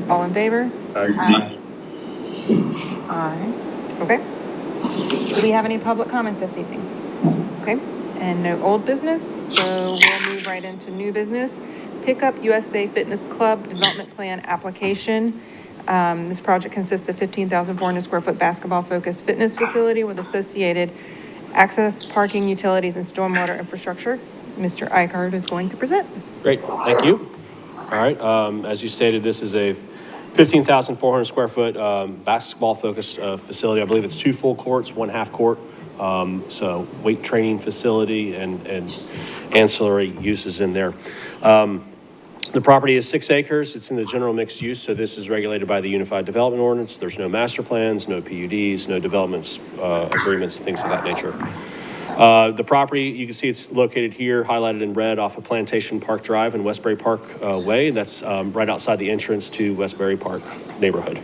All in favor? Aye. Aye. Okay. Do we have any public comments this evening? Okay, and no old business, so we'll move right into new business. Pickup USA Fitness Club Development Plan Application. This project consists of 15,400 square foot basketball-focused fitness facility with associated access, parking, utilities, and stormwater infrastructure. Mr. Eichhardt is going to present. Great, thank you. All right, as you stated, this is a 15,400 square foot basketball-focused facility. I believe it's 2 full courts, 1 half court. So weight training facility and ancillary uses in there. The property is 6 acres. It's in the general mixed use, so this is regulated by the Unified Development Ordinance. There's no master plans, no PUDs, no developments, agreements, things of that nature. The property, you can see it's located here, highlighted in red off of Plantation Park Drive and Westbury Park Way. That's right outside the entrance to Westbury Park neighborhood.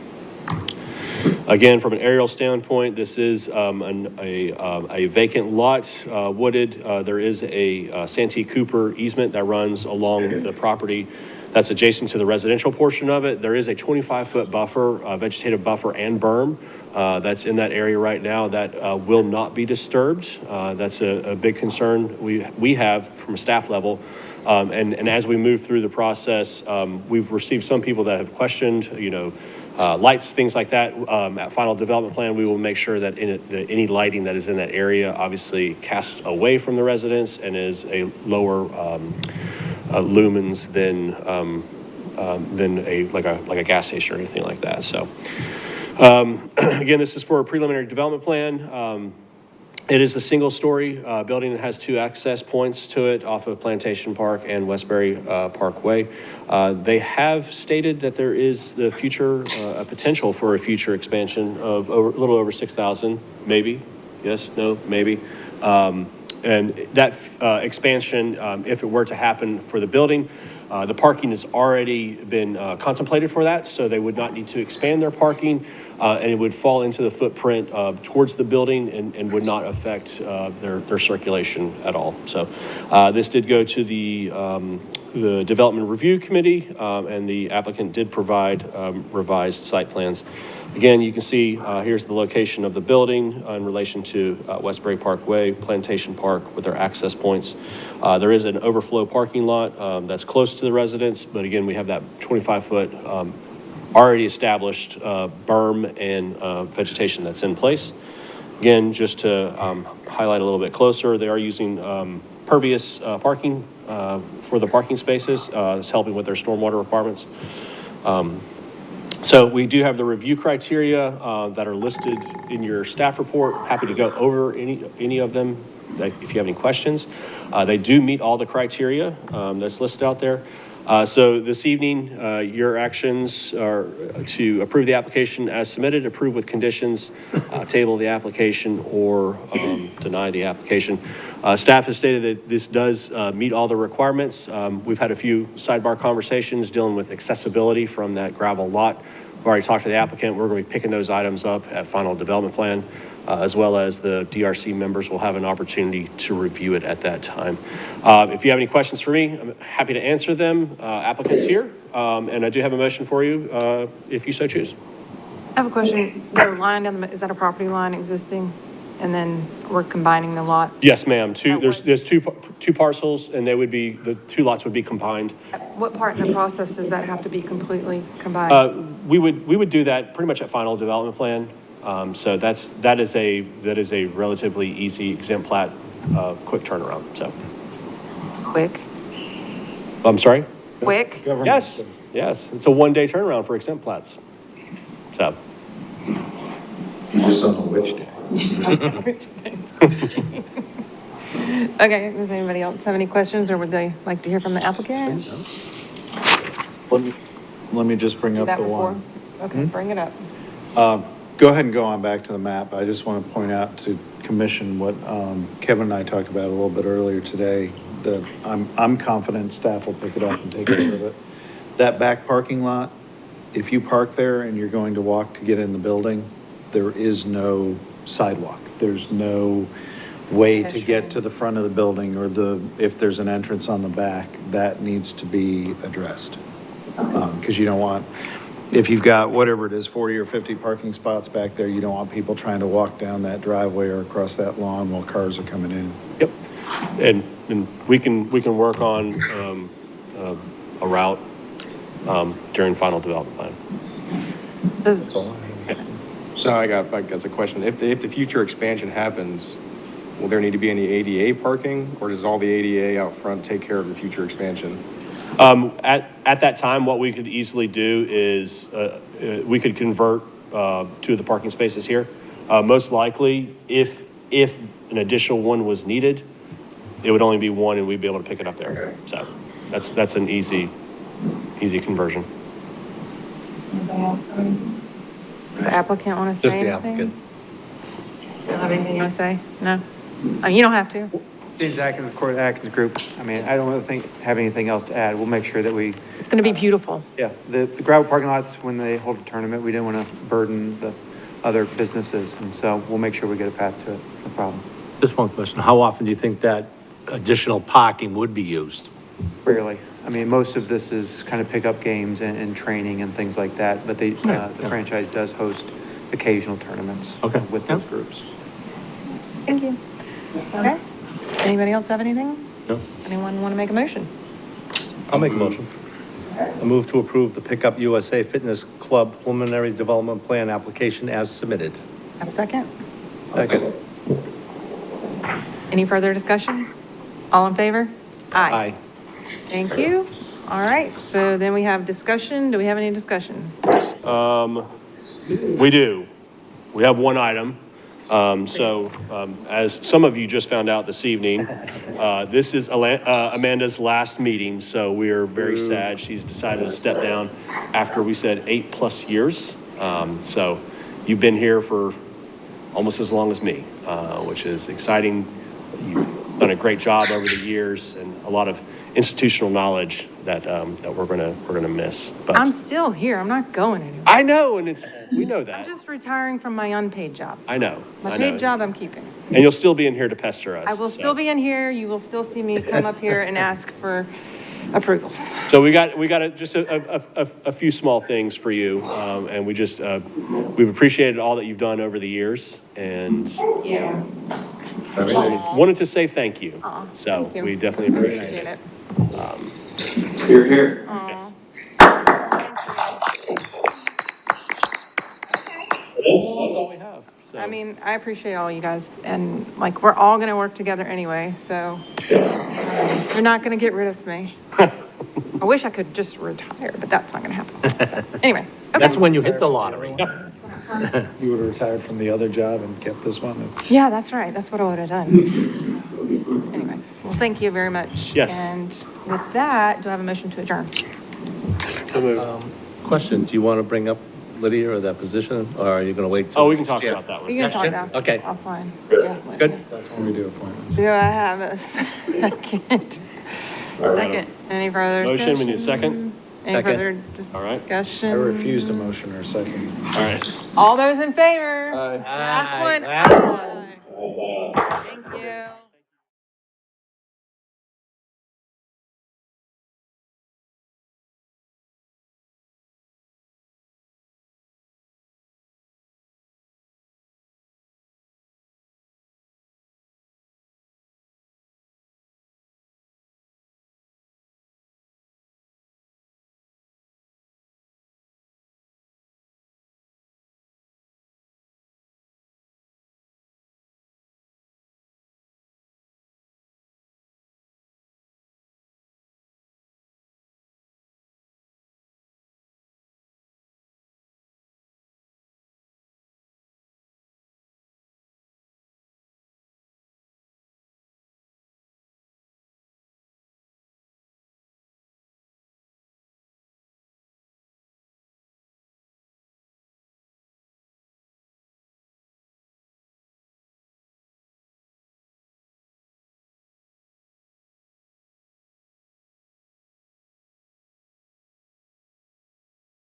Again, from an aerial standpoint, this is a vacant lot, wooded. There is a Santee Cooper easement that runs along the property that's adjacent to the residential portion of it. There is a 25-foot buffer, vegetative buffer and berm that's in that area right now that will not be disturbed. That's a big concern we have from a staff level. And as we move through the process, we've received some people that have questioned, lights, things like that. At final development plan, we will make sure that any lighting that is in that area obviously casts away from the residents and is a lower lumens than a gas station or anything like that. So again, this is for a preliminary development plan. It is a single-story building that has 2 access points to it off of Plantation Park and Westbury Parkway. They have stated that there is the future, a potential for a future expansion of a little over 6,000, maybe. Yes, no, maybe. And that expansion, if it were to happen for the building, the parking has already been contemplated for that, so they would not need to expand their parking, and it would fall into the footprint towards the building and would not affect their circulation at all. So this did go to the Development Review Committee, and the applicant did provide revised site plans. Again, you can see here's the location of the building in relation to Westbury Parkway, Plantation Park with their access points. There is an overflow parking lot that's close to the residents, but again, we have that 25-foot already established berm and vegetation that's in place. Again, just to highlight a little bit closer, they are using pervious parking for the parking spaces. It's helping with their stormwater requirements. So we do have the review criteria that are listed in your staff report. Happy to go over any of them if you have any questions. They do meet all the criteria that's listed out there. So this evening, your actions are to approve the application as submitted, approve with conditions, table the application, or deny the application. Staff has stated that this does meet all the requirements. We've had a few sidebar conversations dealing with accessibility from that gravel lot. We've already talked to the applicant. We're going to be picking those items up at final development plan, as well as the DRC members will have an opportunity to review it at that time. If you have any questions for me, I'm happy to answer them. Applicant's here, and I do have a motion for you if you so choose. I have a question. The line down the, is that a property line existing? And then we're combining the lot? Yes, ma'am. There's two parcels, and they would be, the 2 lots would be combined. What part in the process does that have to be completely combined? We would do that pretty much at final development plan. So that is a relatively easy exempt plat, quick turnaround. So Quick? I'm sorry. Quick? Yes. It's a 1-day turnaround for exempt plats. So. Just on a which day? Okay, does anybody else have any questions, or would they like to hear from the applicant? Let me just bring Did up that the before? one. Okay, bring it up. Go ahead and go on back to the map. I just want to point out to commission what Kevin and I talked about a little bit earlier today, that I'm confident staff will pick it up and take care of it. That back parking lot, if you park there and you're going to walk to get in the building, there is no sidewalk. There's no way to get to the front of the building, or if there's an entrance on the back, that needs to be addressed. Because you don't want if you've got whatever it is, 40 or 50 parking spots back there, you don't want people trying to walk down that driveway or across that lawn while cars are coming in. Yep. And we can work on a route during final development plan. Does, So I guess a question. If the future expansion happens, will there need to be any ADA parking, or does all the ADA out front take care of the future expansion? At that time, what we could easily do is we could convert two of the parking spaces here. Most likely, if an additional one was needed, it would only be one, and we'd be able to pick it up there. So that's an easy conversion. the applicant want to Just say the anything? applicant. You don't have anything you want to say? No? You don't have to. James Atkins, Court Atkins Group. I mean, I don't really have anything else to add. We'll make sure that we, It's going to be beautiful. yeah, the gravel parking lots, when they hold a tournament, we didn't want to burden the other businesses, and so we'll make sure we get a path to it, no problem. Just one question. How often do you think that additional parking would be used? Rarely. I mean, most of this is kind of pickup games and training and things like that, but the franchise does host occasional tournaments Okay. with those groups. Thank you. Okay. Anybody else have anything? No? Anyone want to make a motion? I'll make a motion. I move to approve the Pickup USA Fitness Club preliminary development plan application as submitted. Have a second? Second. Any further discussion? All in favor? Aye. Thank you. All right, so then we have discussion. Do we have any discussion? We do. We have one item. As some of you just found out this evening, this is Amanda's last meeting, so we are very sad. She's decided to step down after we said 8+ years. So you've been here for almost as long as me, which is exciting. You've done a great job over the years and a lot of institutional knowledge that we're gonna miss. But I'm still here. I'm not going anywhere. I know, and we know I'm that. just retiring from my unpaid job. I know. My I know. paid job I'm keeping. And you'll still be in here to pester us. I will so. still be in here. You will still see me come up here and ask for approvals. So we got just a few small things for you, and we've appreciated all that you've done over the years, and Yeah. wanted to say thank you. Aw, So thank you. we definitely appreciate it. Here, here. Aw. Yes. That's all we have. So. I mean, I appreciate all you guys, and like, we're all gonna work together anyway, so you're not gonna get rid of me. I wish I could just retire, but that's not gonna happen. So, anyway, okay. That's when you hit the lottery. You would have retired from the other job and kept this one? Yeah, that's right. That's what I would have done. Anyway, well, thank you very much. Yes. And with that, do I have a motion to adjourn? Question, do you want to bring up Lydia or that position, or are you going to wait? till Oh, we can talk next year? about that one. You can talk Sure. now. Okay. Offline. Yeah. Good. That's when we do appointments. Do I have a second? Second. Any further discussion? Motion, we need a second? Any Second. further All right. discussion? I refused a motion or a second. All right. All those in favor? Aye. Last one. Aye. Aye. Thank you.